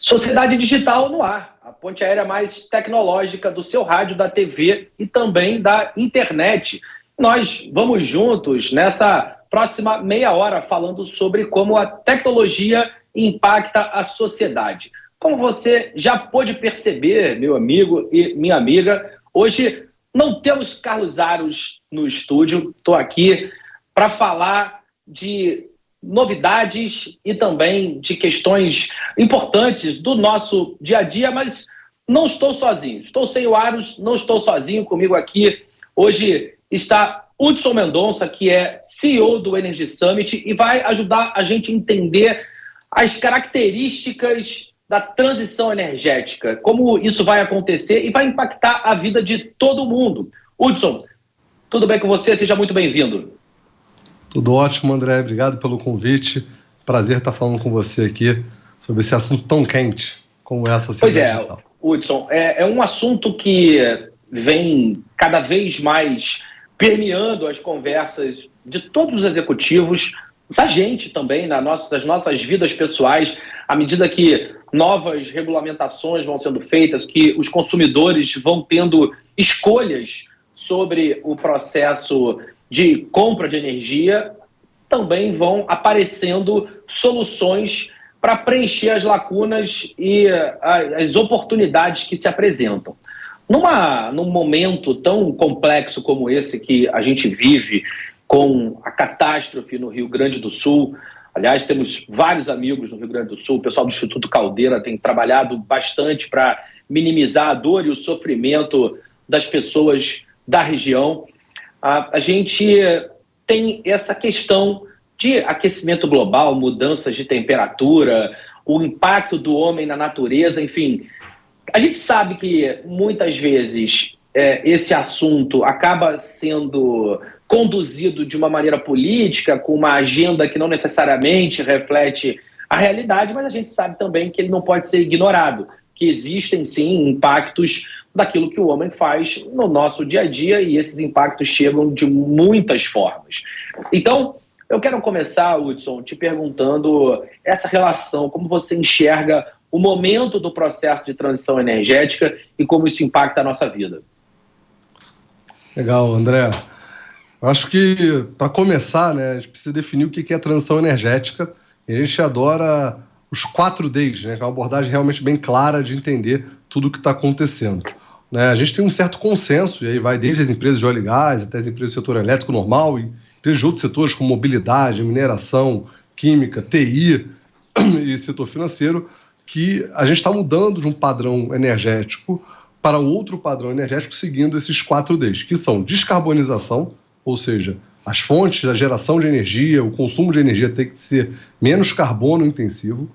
Sociedade Digital no ar, a ponte aérea mais tecnológica do seu rádio, da TV e também da internet. Nós vamos juntos nessa próxima meia hora falando sobre como a tecnologia impacta a sociedade. Como você já pôde perceber, meu amigo e minha amiga, hoje não temos Carlos Aros no estúdio. Estou aqui para falar de novidades e também de questões importantes do nosso dia a dia, mas não estou sozinho. Estou sem o Aros, não estou sozinho. Comigo aqui hoje está Hudson Mendonça, que é CEO do Energy Summit e vai ajudar a gente a entender as características da transição energética, como isso vai acontecer e vai impactar a vida de todo mundo. Hudson, tudo bem com você? Seja muito bem-vindo. Tudo ótimo, André. Obrigado pelo convite. Prazer estar falando com você aqui sobre esse assunto tão quente como é a sociedade digital. Hudson, é um assunto que vem cada vez mais permeando as conversas de todos os executivos, da gente também, das nossas vidas pessoais, à medida que novas regulamentações vão sendo feitas, que os consumidores vão tendo escolhas sobre o processo de compra de energia, também vão aparecendo soluções para preencher as lacunas e as oportunidades que se apresentam. Num momento tão complexo como esse que a gente vive, com a catástrofe no Rio Grande do Sul, aliás, temos vários amigos no Rio Grande do Sul, o pessoal do Instituto Caldeira tem trabalhado bastante para minimizar a dor e o sofrimento das pessoas da região. A gente tem essa questão de aquecimento global, mudanças de temperatura, o impacto do homem na natureza, enfim. A gente sabe que muitas vezes esse assunto acaba sendo conduzido de uma maneira política, com uma agenda que não necessariamente reflete a realidade, mas a gente sabe também que ele não pode ser ignorado, que existem sim impactos daquilo que o homem faz no nosso dia a dia e esses impactos chegam de muitas formas. Então, eu quero começar, Hudson, te perguntando essa relação, como você enxerga o momento do processo de transição energética e como isso impacta a nossa vida. Legal, André. Eu acho que, para começar, né, a gente precisa definir o que é transição energética. E a gente adora os 4Ds, né, que é uma abordagem realmente bem clara de entender tudo o que está acontecendo. Né, a gente tem um certo consenso, e aí vai desde as empresas de óleo e gás até as empresas do setor elétrico normal e empresas de outros setores como mobilidade, mineração, química, TI e setor financeiro, que a gente está mudando de um padrão energético para outro padrão energético seguindo esses 4Ds, que são descarbonização, ou seja, as fontes, a geração de energia, o consumo de energia tem que ser menos carbono intensivo,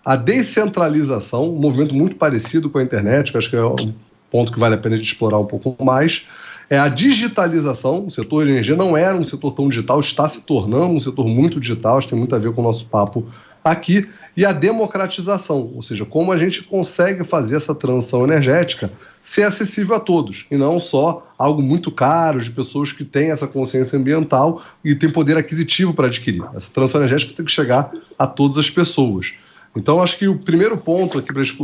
a descentralização, um movimento muito parecido com a internet, que acho que é um ponto que vale a pena a gente explorar um pouco mais, é a digitalização. O setor de energia não era um setor tão digital, está se tornando um setor muito digital, isso tem muito a ver com o nosso papo aqui, e a democratização, ou seja, como a gente consegue fazer essa transição energética ser acessível a todos, e não só algo muito caro de pessoas que têm essa consciência ambiental e têm poder aquisitivo para adquirir. Essa transição energética tem que chegar a todas as pessoas. Então, acho que o primeiro ponto aqui para a gente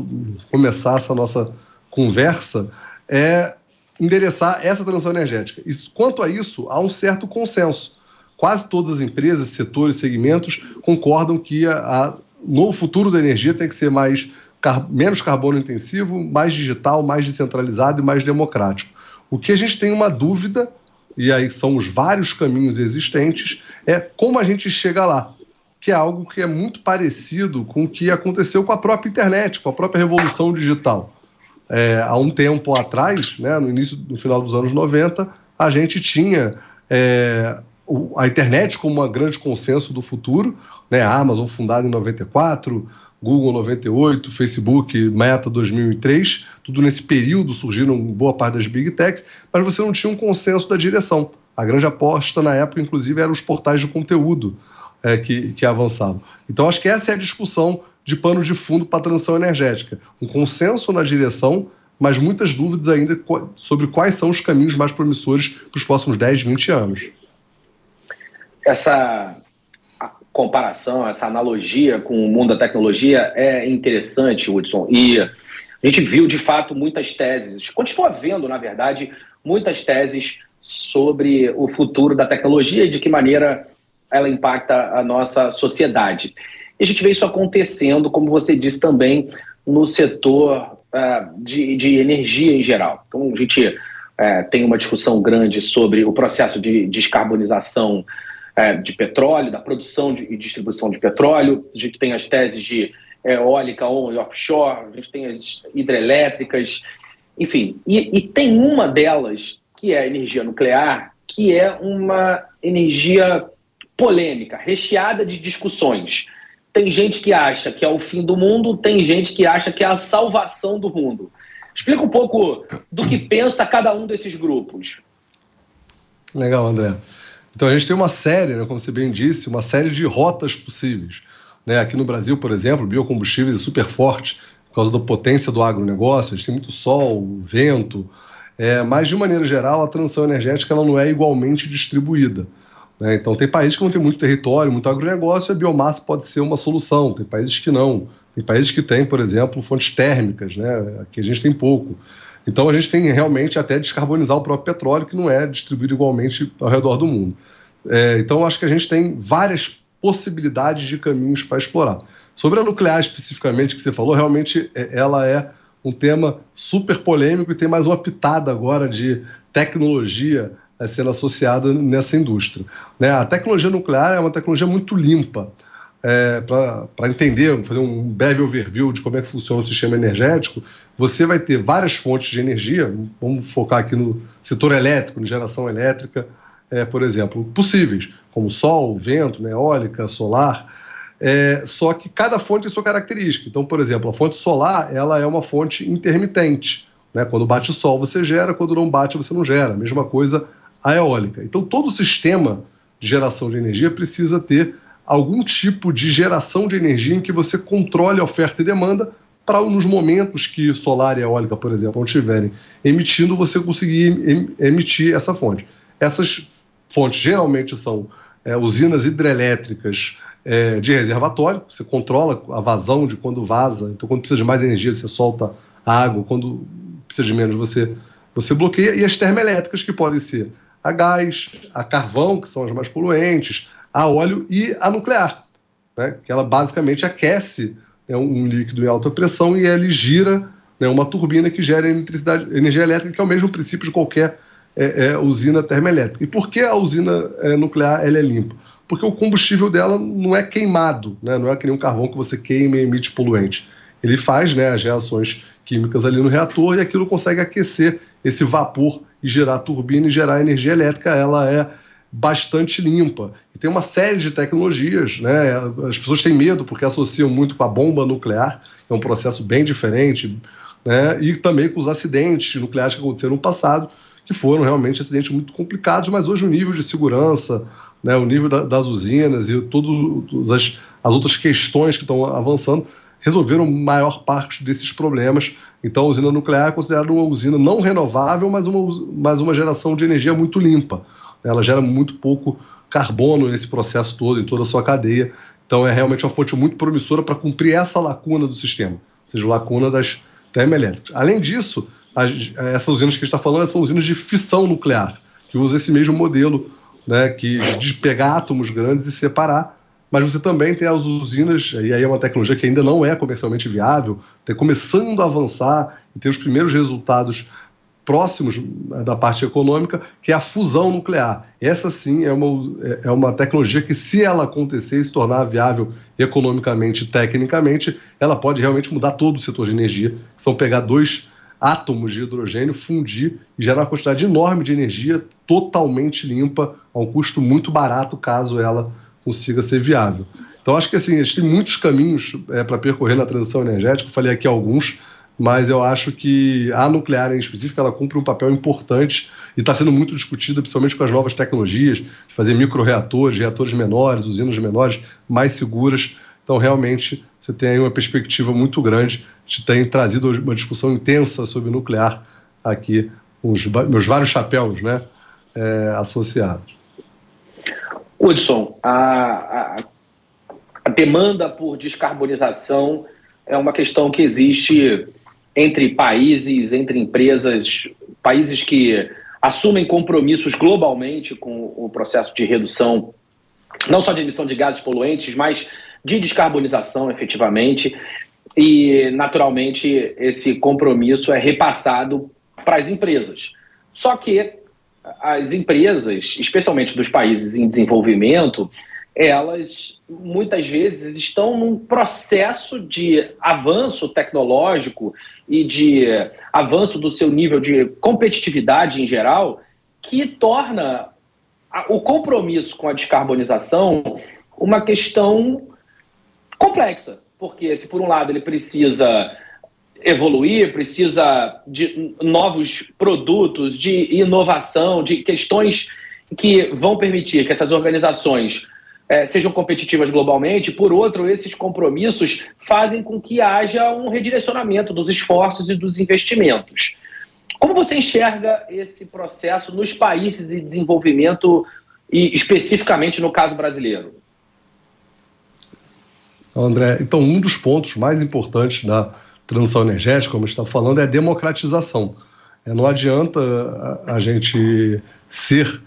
começar essa nossa conversa é endereçar essa transição energética. E, quanto a isso, há um certo consenso. Quase todas as empresas, setores, segmentos concordam que no futuro da energia tem que ser menos carbono intensivo, mais digital, mais descentralizado e mais democrático. O que a gente tem uma dúvida, e aí são os vários caminhos existentes, é como a gente chega lá, que é algo que é muito parecido com o que aconteceu com a própria internet, com a própria revolução digital. Há um tempo atrás, né, no final dos anos 90, a gente tinha a internet como um grande consenso do futuro, né, a Amazon fundada em 94, Google 98, Facebook, Meta 2003, tudo nesse período surgiram boa parte das Big Techs, mas você não tinha um consenso da direção. A grande aposta na época, inclusive, eram os portais de conteúdo que avançavam. Então, acho que essa é a discussão de pano de fundo para a transição energética. Um consenso na direção, mas muitas dúvidas ainda sobre quais são os caminhos mais promissores para os próximos 10, 20 anos. comparação, essa analogia com o mundo da tecnologia é interessante, Hudson, e a gente viu, de fato, muitas teses, continua vendo, na verdade, muitas teses sobre o futuro da tecnologia e de que maneira ela impacta a nossa sociedade. E a gente vê isso acontecendo, como você disse também, no setor de energia em geral. Então, a gente tem uma discussão grande sobre o processo de descarbonização de petróleo, da produção e distribuição de petróleo. A gente tem as teses de eólica on e offshore, a gente tem as hidrelétricas, enfim. E tem uma delas, que é a energia nuclear, que é uma energia polêmica, recheada de discussões. Tem gente que acha que é o fim do mundo, tem gente que acha que é a salvação do mundo. Explica um pouco do que pensa cada um desses grupos. Legal, André. Então a gente tem uma série, né, como você bem disse, uma série de rotas possíveis. Né? Aqui no Brasil, por exemplo, biocombustíveis é super forte por causa da potência do agronegócio, a gente tem muito sol, vento, mas de maneira geral a transição energética ela não é igualmente distribuída. Né? Então tem países que não tem muito território, muito agronegócio, e a biomassa pode ser uma solução, tem países que não. Tem países que têm, por exemplo, fontes térmicas, né? Aqui a gente tem pouco. Então a gente tem realmente até descarbonizar o próprio petróleo, que não é distribuído igualmente ao redor do mundo. Então acho que a gente tem várias possibilidades de caminhos para explorar. Sobre a nuclear especificamente que você falou, realmente ela é um tema super polêmico e tem mais uma pitada agora de tecnologia sendo associada nessa indústria. Né? A tecnologia nuclear é uma tecnologia muito limpa. Para entender, fazer um breve overview de como é que funciona o sistema energético, você vai ter várias fontes de energia, vamos focar aqui no setor elétrico, na geração elétrica, por exemplo, possíveis, como sol, vento, né, eólica, solar, só que cada fonte tem sua característica. Então, por exemplo, a fonte solar ela é uma fonte intermitente. Né? Quando bate o sol você gera, quando não bate você não gera. A mesma coisa a eólica. Então, todo o sistema de geração de energia precisa ter algum tipo de geração de energia em que você controle a oferta e demanda para nos momentos que solar e eólica, por exemplo, não estiverem emitindo, você conseguir emitir essa fonte. Essas fontes geralmente são usinas hidrelétricas de reservatório, você controla a vazão de quando vaza, então quando precisa de mais energia você solta a água, quando precisa de menos você bloqueia, e as termoelétricas que podem ser a gás, a carvão, que são as mais poluentes, a óleo e a nuclear, né, que ela basicamente aquece um líquido em alta pressão e ele gira uma turbina que gera energia elétrica, que é o mesmo princípio de qualquer usina termoelétrica. E por que a usina nuclear ela é limpa? Porque o combustível dela não é queimado, né, não é que nem um carvão que você queima e emite poluente. Ele faz as reações químicas ali no reator e aquilo consegue aquecer esse vapor e gerar a turbina e gerar energia elétrica. Ela é bastante limpa. E tem uma série de tecnologias, né? As pessoas têm medo porque associam muito com a bomba nuclear, que é um processo bem diferente, né? E também com os acidentes nucleares que aconteceram no passado, que foram realmente acidentes muito complicados, mas hoje o nível de segurança, né, o nível das usinas e todas as outras questões que estão avançando resolveram a maior parte desses problemas. Então a usina nuclear é considerada uma usina não renovável, mas uma geração de energia muito limpa. Ela gera muito pouco carbono nesse processo todo, em toda a sua cadeia. Então é realmente uma fonte muito promissora para cumprir essa lacuna do sistema, ou seja, a lacuna das termoelétricas. Além disso, essas usinas que a gente está falando são usinas de fissão nuclear, que usa esse mesmo modelo, né, de pegar átomos grandes e separar. Mas você também tem as usinas, e aí é uma tecnologia que ainda não é comercialmente viável, está começando a avançar e ter os primeiros resultados próximos da parte econômica, que é a fusão nuclear. Essa sim é uma tecnologia que, se ela acontecer e se tornar viável economicamente e tecnicamente, ela pode realmente mudar todo o setor de energia, que são pegar 2 átomos de hidrogênio, fundir e gerar uma quantidade enorme de energia totalmente limpa, a um custo muito barato, caso ela consiga ser viável. Então acho que assim, a gente tem muitos caminhos para percorrer na transição energética, eu falei aqui alguns, mas eu acho que a nuclear em específico ela cumpre um papel importante e está sendo muito discutida, principalmente com as novas tecnologias, de fazer microreatores, reatores menores, usinas menores, mais seguras. Então, realmente, você tem aí uma perspectiva muito grande de ter trazido uma discussão intensa sobre nuclear aqui, com os meus vários chapéus, né, associados. Hudson, A demanda por descarbonização é uma questão que existe entre países, entre empresas, países que assumem compromissos globalmente com o processo de redução, não só de emissão de gases poluentes, mas de descarbonização efetivamente. E, naturalmente, esse compromisso é repassado para as empresas. Só que as empresas, especialmente dos países em desenvolvimento, elas muitas vezes estão num processo de avanço tecnológico e de avanço do seu nível de competitividade em geral, que torna o compromisso com a descarbonização uma questão complexa. Porque se por um lado ele precisa evoluir, precisa de novos produtos, de inovação, de questões que vão permitir que essas organizações sejam competitivas globalmente. Por outro, esses compromissos fazem com que haja um redirecionamento dos esforços e dos investimentos. Como você enxerga esse processo nos países em desenvolvimento e especificamente no caso brasileiro? André, então um dos pontos mais importantes da transição energética, como a gente está falando, é a democratização. Não adianta a gente ser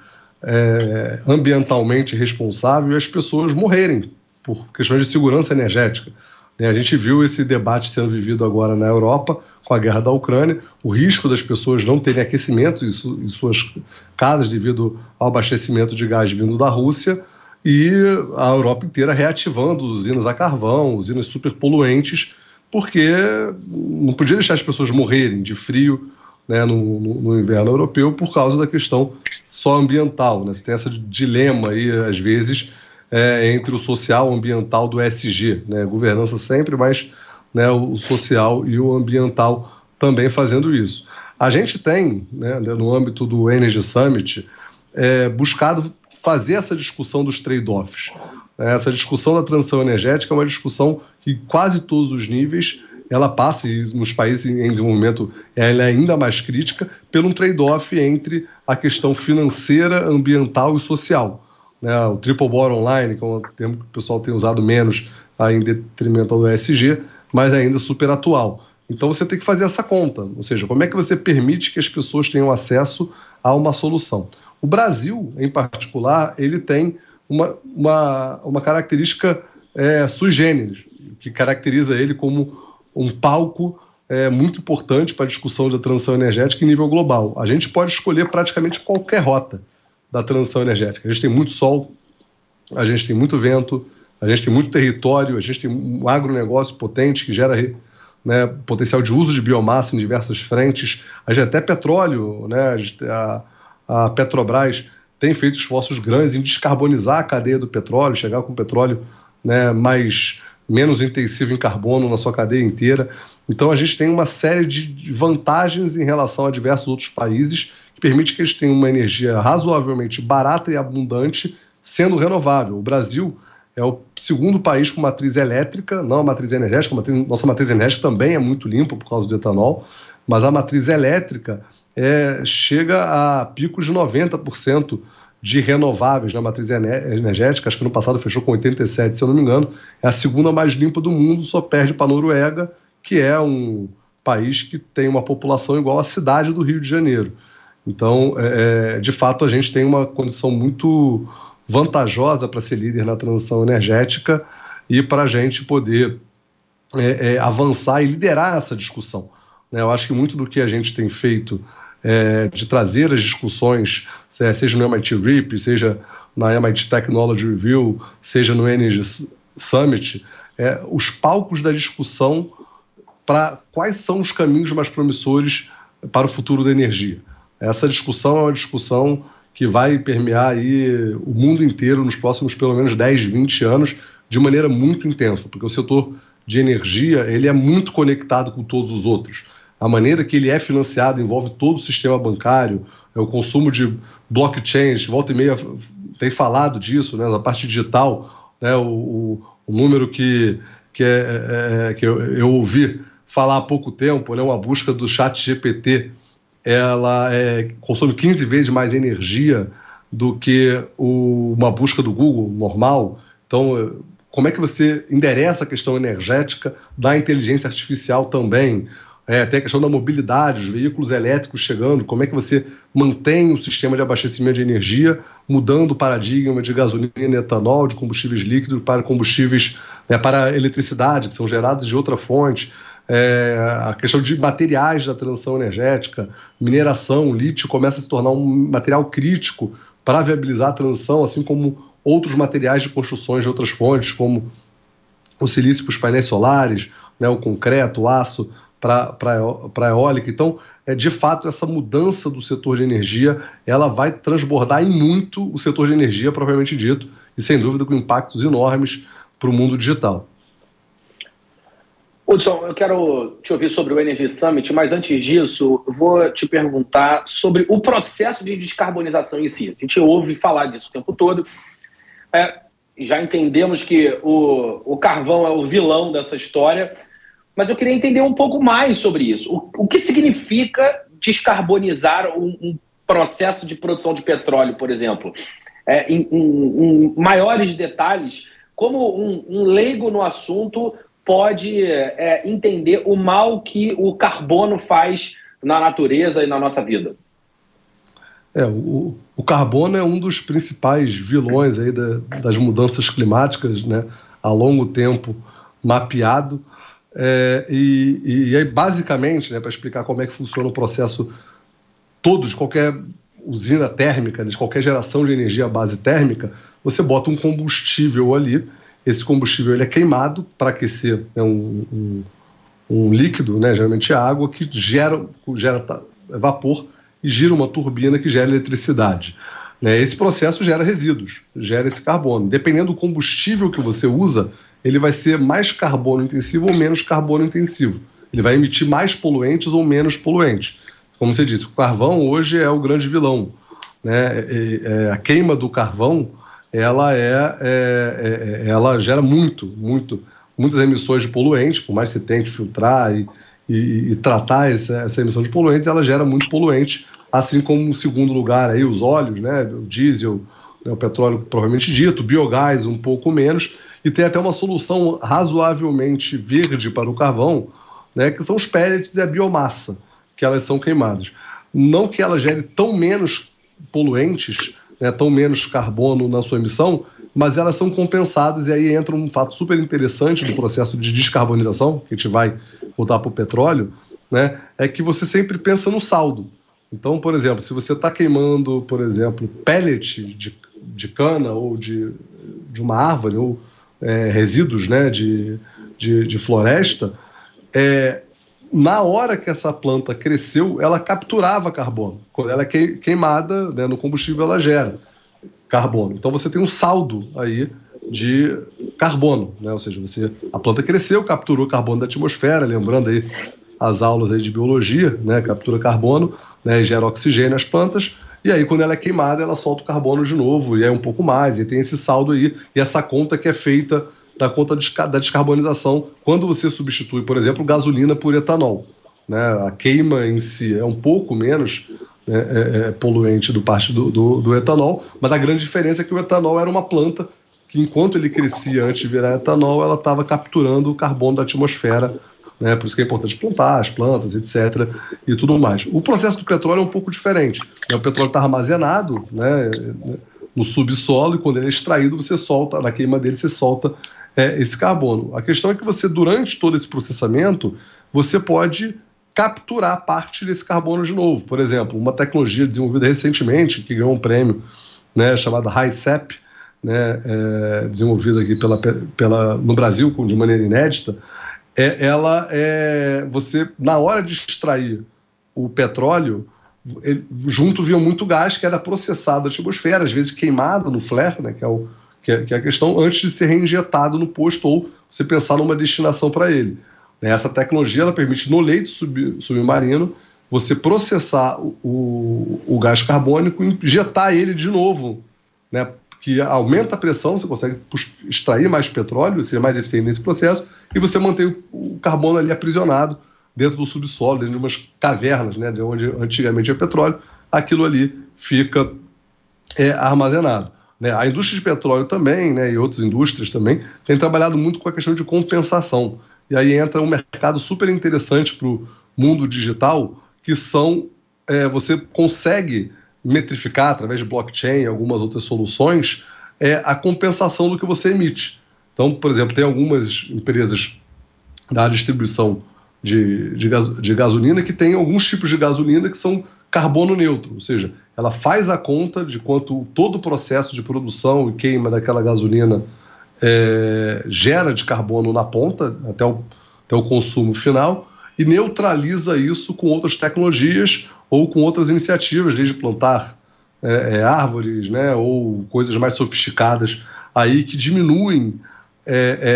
ambientalmente responsável e as pessoas morrerem por questões de segurança energética. A gente viu esse debate sendo vivido agora na Europa com a guerra da Ucrânia, o risco das pessoas não terem aquecimento em suas casas devido ao abastecimento de gás vindo da Rússia, e a Europa inteira reativando usinas a carvão, usinas superpoluentes, porque não podia deixar as pessoas morrerem de frio, né, no inverno europeu por causa da questão só ambiental. Né? Você tem esse dilema aí, às vezes, entre o social e o ambiental do ESG, né? Governança sempre, mas, né, o social e o ambiental também fazendo isso. A gente tem, né, no âmbito do Energy Summit, buscado fazer essa discussão dos trade-offs. Essa discussão da transição energética é uma discussão que quase todos os níveis ela passa, e nos países em desenvolvimento ela é ainda mais crítica, pelo um trade-off entre a questão financeira, ambiental e social. O triple bottom line, que é um termo que o pessoal tem usado menos em detrimento do ESG, mas ainda super atual. Então você tem que fazer essa conta, ou seja, como é que você permite que as pessoas tenham acesso a uma solução. O Brasil, em particular, ele tem uma característica sui generis, que caracteriza ele como um palco muito importante para a discussão da transição energética em nível global. A gente pode escolher praticamente qualquer rota da transição energética. A gente tem muito sol, a gente tem muito vento, a gente tem muito território, a gente tem um agronegócio potente que gera, né, potencial de uso de biomassa em diversas frentes. A gente até petróleo, né, a Petrobras tem feito esforços grandes em descarbonizar a cadeia do petróleo, chegar com petróleo, né, menos intensivo em carbono na sua cadeia inteira. Então a gente tem uma série de vantagens em relação a diversos outros países que permite que eles tenham uma energia razoavelmente barata e abundante, sendo renovável. O Brasil é o segundo país com matriz elétrica, não a matriz energética. Nossa matriz energética também é muito limpa por causa do etanol, mas a matriz elétrica chega a picos de 90% de renováveis na matriz energética. Acho que no passado fechou com 87%, se eu não me engano. É a segunda mais limpa do mundo, só perde para a Noruega, que é um país que tem uma população igual à cidade do Rio de Janeiro. Então, de fato, a gente tem uma condição muito vantajosa para ser líder na transição energética e para a gente poder avançar e liderar essa discussão. Eu acho que muito do que a gente tem feito de trazer as discussões, seja no MIT RIP, seja na MIT Technology Review, seja no Energy Summit, os palcos da discussão para quais são os caminhos mais promissores para o futuro da energia. Essa discussão é uma discussão que vai permear aí o mundo inteiro nos próximos pelo menos 10, 20 anos de maneira muito intensa, porque o setor de energia ele é muito conectado com todos os outros. A maneira que ele é financiado envolve todo o sistema bancário, o consumo de blockchain, volta e meia tem falado disso, né, da parte digital, né, o número que eu ouvi falar há pouco tempo, né, uma busca do ChatGPT, ela consome 15 vezes mais energia do que uma busca do Google normal. Então, como é que você endereça a questão energética da inteligência artificial também. Tem a questão da mobilidade, os veículos elétricos chegando, como é que você mantém o sistema de abastecimento de energia, mudando o paradigma de gasolina e etanol, de combustíveis líquidos para combustíveis, para eletricidade, que são gerados de outra fonte. A questão de materiais da transição energética, mineração, lítio começa a se tornar um material crítico para viabilizar a transição, assim como outros materiais de construções de outras fontes, como o silício para os painéis solares, o concreto, o aço para a eólica. Então, de fato, essa mudança do setor de energia, ela vai transbordar em muito o setor de energia, propriamente dito, e sem dúvida com impactos enormes para o mundo digital. Hudson, eu quero te ouvir sobre o Energy Summit, mas antes disso, eu vou te perguntar sobre o processo de descarbonização em si. A gente ouve falar disso o tempo todo. Já entendemos que o carvão é o vilão dessa história, mas eu queria entender um pouco mais sobre isso. O que significa descarbonizar um processo de produção de petróleo, por exemplo? Em maiores detalhes, como um leigo no assunto pode entender o mal que o carbono faz na natureza e na nossa vida? O carbono é um dos principais vilões aí das mudanças climáticas, a longo tempo mapeado. E aí, basicamente, para explicar como é que funciona o processo todo de qualquer usina térmica, de qualquer geração de energia à base térmica, você bota um combustível ali. Esse combustível ele é queimado para aquecer um líquido, geralmente água, que gera vapor e gira uma turbina que gera eletricidade. Esse processo gera resíduos, gera esse carbono. Dependendo do combustível que você usa, ele vai ser mais carbono intensivo ou menos carbono intensivo. Ele vai emitir mais poluentes ou menos poluentes. Como você disse, o carvão hoje é o grande vilão. A queima do carvão ela gera muitas emissões de poluentes, por mais que você tente filtrar e tratar essa emissão de poluentes, ela gera muito poluente, assim como no segundo lugar aí, os óleos, o diesel, o petróleo provavelmente dito, o biogás um pouco menos, e tem até uma solução razoavelmente verde para o carvão, que são os pellets e a biomassa, que elas são queimadas. Não que ela gere tão menos poluentes, tão menos carbono na sua emissão, mas elas são compensadas, e aí entra um fato super interessante do processo de descarbonização, que a gente vai voltar para o petróleo, é que você sempre pensa no saldo. Então, por exemplo, se você está queimando, por exemplo, pellet de cana ou de uma árvore, ou resíduos de floresta, na hora que essa planta cresceu, ela capturava carbono. Quando ela é queimada, no combustível, ela gera carbono. Então você tem um saldo aí de carbono, ou seja, a planta cresceu, capturou carbono da atmosfera, lembrando aí as aulas aí de biologia, captura carbono, e gera oxigênio às plantas, e aí quando ela é queimada, ela solta o carbono de novo, e aí um pouco mais, e tem esse saldo aí, e essa conta que é feita da conta da descarbonização, quando você substitui, por exemplo, gasolina por etanol. A queima em si é um pouco menos poluente do parte do etanol, mas a grande diferença é que o etanol era uma planta que, enquanto ele crescia antes de virar etanol, ela estava capturando o carbono da atmosfera, por isso que é importante plantar as plantas, etc., e tudo mais. O processo do petróleo é um pouco diferente. O petróleo está armazenado no subsolo, e quando ele é extraído, você solta, na queima dele, você solta esse carbono. A questão é que você, durante todo esse processamento, você pode capturar parte desse carbono de novo. Por exemplo, uma tecnologia desenvolvida recentemente, que ganhou um prêmio, chamada HICEP, desenvolvida aqui no Brasil de maneira inédita, você, na hora de extrair o petróleo, junto vinha muito gás que era processado na atmosfera, às vezes queimado no flare, que é a questão, antes de ser reinjetado no posto ou você pensar numa destinação para ele. Essa tecnologia ela permite, no leito submarino, você processar o gás carbônico e injetar ele de novo, que aumenta a pressão, você consegue extrair mais petróleo, ser mais eficiente nesse processo, e você mantém o carbono ali aprisionado dentro do subsolo, dentro de umas cavernas, de onde antigamente é petróleo, aquilo ali fica armazenado. né? A indústria de petróleo também, né, e outras indústrias também, têm trabalhado muito com a questão de compensação. E aí entra um mercado super interessante para o mundo digital, que são, você consegue metrificar através de blockchain e algumas outras soluções, a compensação do que você emite. Então, por exemplo, tem algumas empresas da distribuição de gasolina que tem alguns tipos de gasolina que são carbono neutro, ou seja, ela faz a conta de quanto todo o processo de produção e queima daquela gasolina gera de carbono na ponta, até o consumo final, e neutraliza isso com outras tecnologias ou com outras iniciativas, desde plantar árvores, né, ou coisas mais sofisticadas aí que diminuem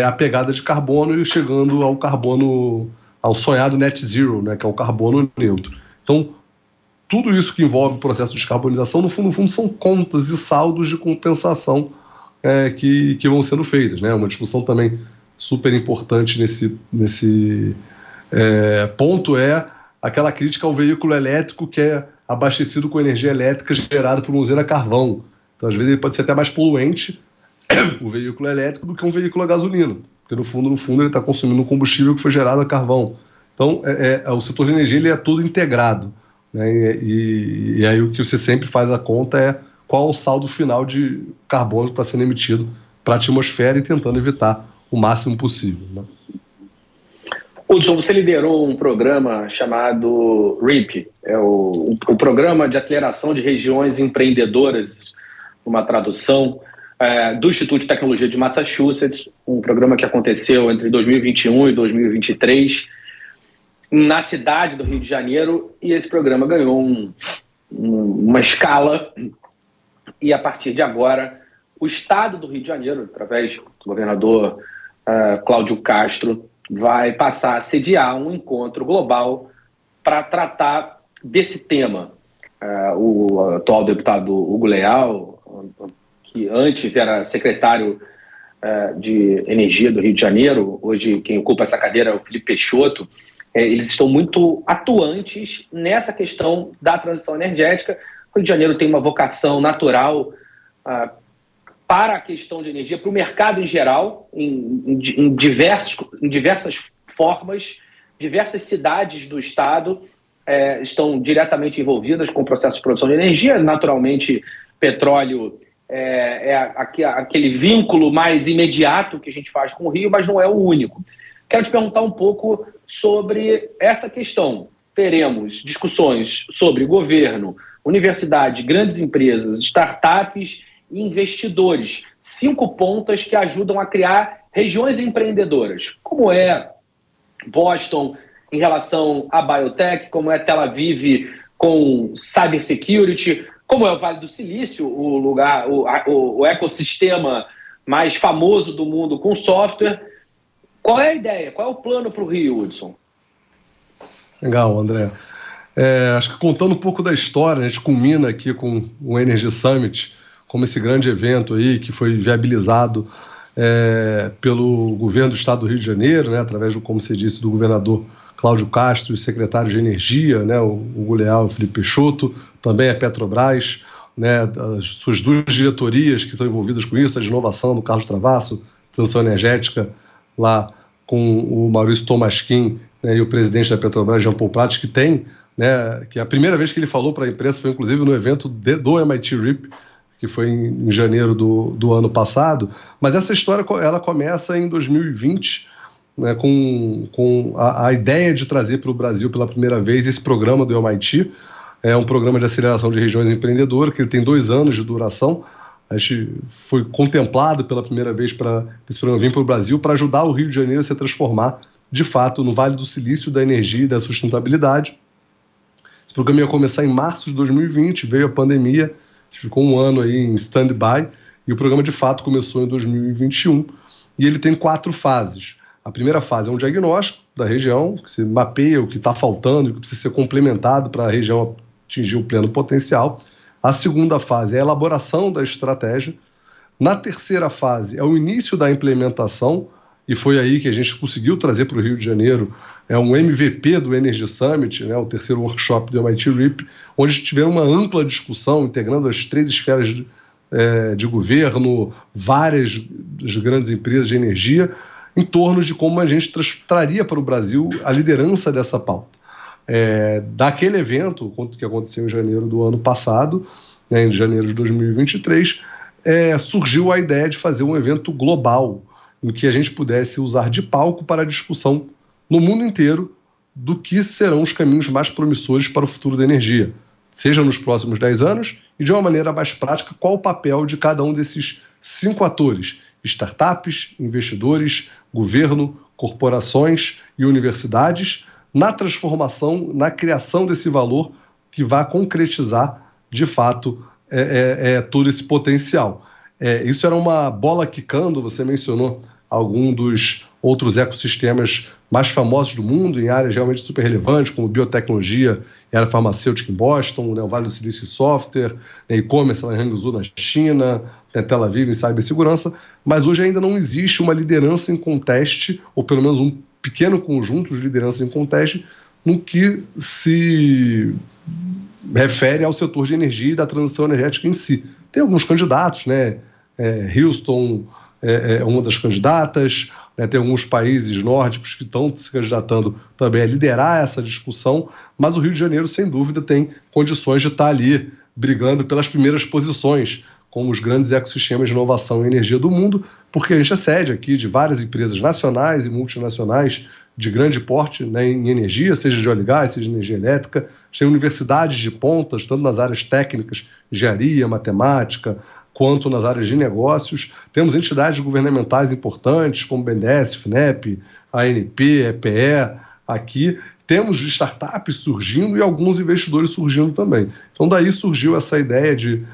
a pegada de carbono e chegando ao sonhado net zero, né, que é o carbono neutro. Então, tudo isso que envolve o processo de descarbonização, no fundo são contas e saldos de compensação que vão sendo feitas, né? Uma discussão também super importante nesse ponto é aquela crítica ao veículo elétrico que é abastecido com energia elétrica gerada por uma usina a carvão. Então, às vezes, ele pode ser até mais poluente, o veículo elétrico, do que um veículo a gasolina, porque no fundo ele está consumindo um combustível que foi gerado a carvão. Então, o setor de energia ele é todo integrado, né? E aí o que você sempre faz a conta é qual o saldo final de carbono que está sendo emitido para a atmosfera e tentando evitar o máximo possível, né? Hudson, você liderou um programa chamado REAP, o Programa de Aceleração de Regiões Empreendedoras, uma tradução, do Instituto de Tecnologia de Massachusetts, um programa que aconteceu entre 2021 e 2023, na cidade do Rio de Janeiro, e esse programa ganhou uma escala, e a partir de agora, o Estado do Rio de Janeiro, através do governador Cláudio Castro, vai passar a sediar um encontro global para tratar desse tema. O atual deputado Hugo Leal, que antes era secretário de Energia do Rio de Janeiro, hoje quem ocupa essa cadeira é o Felipe Peixoto, eles estão muito atuantes nessa questão da transição energética. O Rio de Janeiro tem uma vocação natural para a questão de energia, para o mercado em geral, em diversas formas. Diversas cidades do estado estão diretamente envolvidas com o processo de produção de energia. Naturalmente, petróleo aquele vínculo mais imediato que a gente faz com o Rio, mas não é o único. Quero te perguntar um pouco sobre essa questão. Teremos discussões sobre governo, universidade, grandes empresas, startups e investidores. 5 pontas que ajudam a criar regiões empreendedoras, como é Boston em relação à biotech, como é Tel Aviv com cybersecurity, como é o Vale do Silício, o ecossistema mais famoso do mundo com software. Qual é a ideia? Qual é o plano para o Rio, Hudson? Legal, André. Acho que contando um pouco da história, a gente culmina aqui com o Energy Summit, como esse grande evento aí que foi viabilizado pelo governo do estado do Rio de Janeiro, né, através, como você disse, do governador Cláudio Castro e secretário de Energia, né, o Hugo Leal e o Felipe Peixoto, também a Petrobras, né, as suas 2 diretorias que são envolvidas com isso, a de inovação do Carlos Travasso, transição energética, lá com o Maurício Tolmasquim, né, e o presidente da Petrobras, Jean Paul Prats, que tem, né, que a primeira vez que ele falou para a imprensa foi inclusive no evento do MIT REAP, que foi em janeiro do ano passado. Mas essa história ela começa em 2020, né, com a ideia de trazer para o Brasil pela primeira vez esse programa do MIT. É um programa de aceleração de regiões empreendedoras, que ele tem 2 anos de duração. A gente foi contemplado pela primeira vez para esse programa vir para o Brasil para ajudar o Rio de Janeiro a se transformar, de fato, no Vale do Silício da energia e da sustentabilidade. Esse programa ia começar em março de 2020, veio a pandemia, a gente ficou um ano aí em stand-by, e o programa de fato começou em 2021, e ele tem 4 fases. A primeira fase é um diagnóstico da região, que se mapeia o que está faltando, o que precisa ser complementado para a região atingir o pleno potencial. A segunda fase é a elaboração da estratégia. Na terceira fase é o início da implementação, e foi aí que a gente conseguiu trazer para o Rio de Janeiro um MVP do Energy Summit, né, o terceiro workshop do MIT REAP, onde tiveram uma ampla discussão, integrando as 3 esferas de governo, várias das grandes empresas de energia, em torno de como a gente traria para o Brasil a liderança dessa pauta. Daquele evento que aconteceu em janeiro do ano passado, né, em janeiro de 2023, surgiu a ideia de fazer um evento global, em que a gente pudesse usar de palco para a discussão no mundo inteiro do que serão os caminhos mais promissores para o futuro da energia, seja nos próximos 10 anos e, de uma maneira mais prática, qual o papel de cada um desses 5 atores: startups, investidores, governo, corporações e universidades, na transformação, na criação desse valor que vai concretizar, de fato, todo esse potencial. Isso era uma bola quicando. Você mencionou algum dos outros ecossistemas mais famosos do mundo, em áreas realmente super relevantes, como biotecnologia e área farmacêutica em Boston, né, o Vale do Silício em software, né, e-commerce lá em Hangzhou, na China, né, Tel Aviv em cibersegurança, mas hoje ainda não existe uma liderança em conteste, ou pelo menos um pequeno conjunto de liderança em conteste, no que se refere ao setor de energia e da transição energética em si. Tem alguns candidatos, né? Houston é uma das candidatas, né? Tem alguns países nórdicos que estão se candidatando também a liderar essa discussão, mas o Rio de Janeiro, sem dúvida, tem condições de estar ali brigando pelas primeiras posições, como os grandes ecossistemas de inovação e energia do mundo, porque a gente é sede aqui de várias empresas nacionais e multinacionais de grande porte, né, em energia, seja de óleo e gás, seja de energia elétrica. Tem universidades de pontas, tanto nas áreas técnicas, engenharia, matemática, quanto nas áreas de negócios. Temos entidades governamentais importantes, como o BNDES, FINEP, ANP, EPE, aqui. Temos startups surgindo e alguns investidores surgindo também. Então, daí surgiu essa ideia de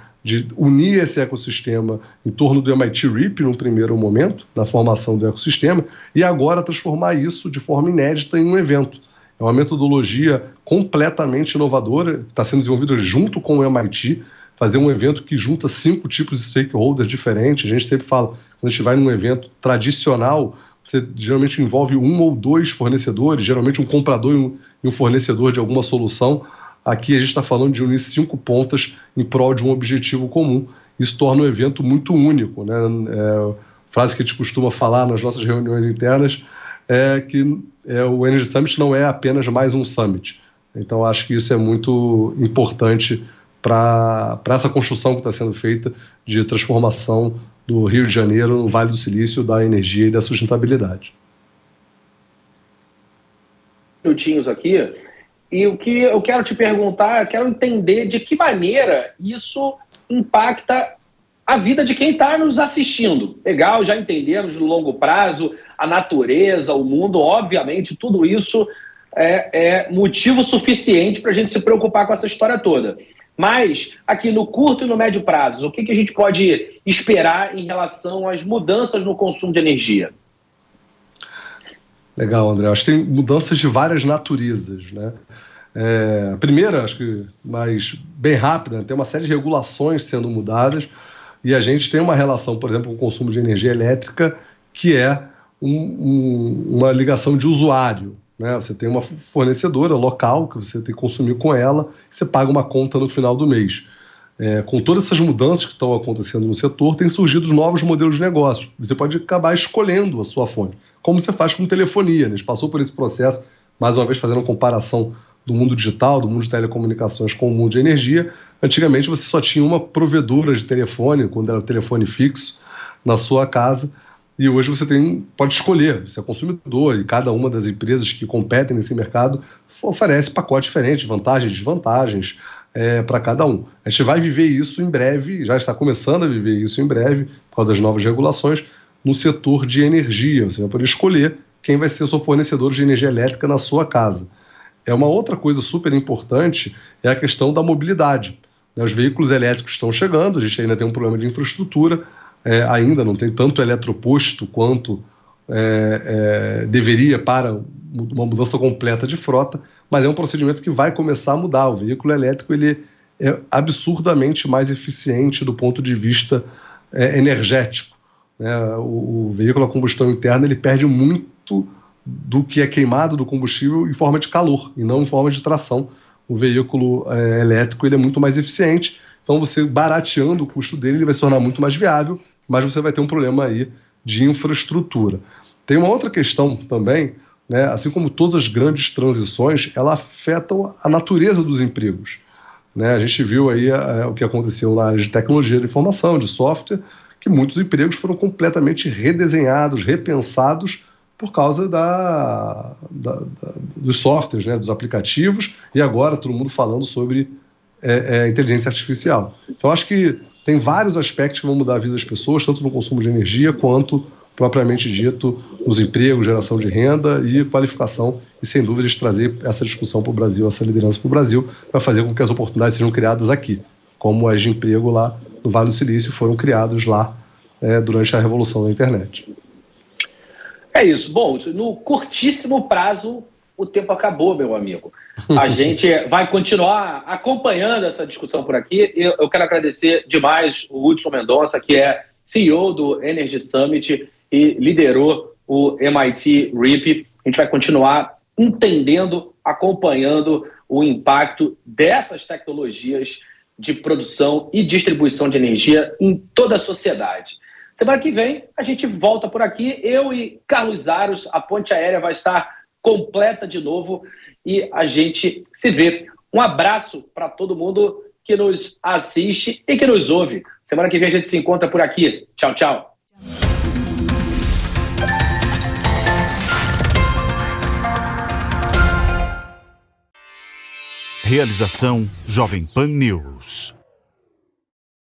unir esse ecossistema em torno do MIT RIP, num primeiro momento, na formação do ecossistema, e agora transformar isso de forma inédita em um evento. É uma metodologia completamente inovadora, que está sendo desenvolvida junto com o MIT, fazer um evento que junta 5 tipos de stakeholders diferentes. A gente sempre fala, quando a gente vai num evento tradicional, você geralmente envolve 1 ou 2 fornecedores, geralmente um comprador e um fornecedor de alguma solução. Aqui a gente está falando de unir 5 pontas em prol de um objetivo comum. Isso torna o evento muito único, né? Frase que a gente costuma falar nas nossas reuniões internas é que o Energy Summit não é apenas mais um summit. Então, acho que isso é muito importante para essa construção que está sendo feita de transformação do Rio de Janeiro no Vale do Silício, da energia e da sustentabilidade. Minutinhos aqui. E o que eu quero te perguntar, eu quero entender de que maneira isso impacta a vida de quem está nos assistindo. Legal, já entendemos no longo prazo, a natureza, o mundo, obviamente, tudo isso é motivo suficiente para a gente se preocupar com essa história toda. Mas, aqui no curto e no médio prazo, o que a gente pode esperar em relação às mudanças no consumo de energia? Legal, André. Acho que tem mudanças de várias naturezas, né? A primeira, acho que mais bem rápida, né? Tem uma série de regulações sendo mudadas e a gente tem uma relação, por exemplo, com o consumo de energia elétrica que é uma ligação de usuário, né? Você tem uma fornecedora local que você tem que consumir com ela e você paga uma conta no final do mês. Com todas essas mudanças que estão acontecendo no setor, tem surgido novos modelos de negócio. Você pode acabar escolhendo a sua fonte, como você faz com telefonia, né? A gente passou por esse processo, mais uma vez fazendo uma comparação do mundo digital, do mundo de telecomunicações com o mundo de energia. Antigamente você só tinha uma provedora de telefone, quando era o telefone fixo, na sua casa, e hoje você pode escolher, você é consumidor, e cada uma das empresas que competem nesse mercado oferece pacotes diferentes, vantagens e desvantagens para cada um. A gente vai viver isso em breve, já está começando a viver isso em breve, por causa das novas regulações, no setor de energia. Você vai poder escolher quem vai ser o seu fornecedor de energia elétrica na sua casa. Uma outra coisa super importante é a questão da mobilidade. Os veículos elétricos estão chegando, a gente ainda tem um problema de infraestrutura, ainda não tem tanto eletroposto quanto deveria para uma mudança completa de frota, mas é um procedimento que vai começar a mudar. O veículo elétrico ele é absurdamente mais eficiente do ponto de vista energético. O veículo a combustão interna ele perde muito do que é queimado do combustível em forma de calor e não em forma de tração. O veículo elétrico ele é muito mais eficiente Então, você barateando o custo dele, ele vai se tornar muito mais viável, mas você vai ter um problema aí de infraestrutura. Tem uma outra questão também, né, assim como todas as grandes transições, ela afetam a natureza dos empregos. Né? A gente viu aí o que aconteceu na área de tecnologia de informação, de software, que muitos empregos foram completamente redesenhados, repensados por causa dos softwares, né, dos aplicativos, e agora todo mundo falando sobre inteligência artificial. Então, acho que tem vários aspectos que vão mudar a vida das pessoas, tanto no consumo de energia, quanto, propriamente dito, nos empregos, geração de renda e qualificação, e, sem dúvida, de trazer essa discussão para o Brasil, essa liderança para o Brasil, vai fazer com que as oportunidades sejam criadas aqui, como as de emprego lá no Vale do Silício foram criados lá durante a revolução da internet. É isso. Bom, no curtíssimo prazo, o tempo acabou, meu amigo. A gente vai continuar acompanhando essa discussão por aqui. Eu quero agradecer demais o Hudson Mendonça, que é CEO do Energy Summit e liderou o MIT REAP. A gente vai continuar entendendo, acompanhando o impacto dessas tecnologias de produção e distribuição de energia em toda a sociedade. Semana que vem, a gente volta por aqui. Eu e Carlos Aros, a ponte aérea vai estar completa de novo e a gente se vê. Um abraço para todo mundo que nos assiste e que nos ouve. Semana que vem a gente se encontra por aqui. Tchau, tchau. Realização Jovem Pan News.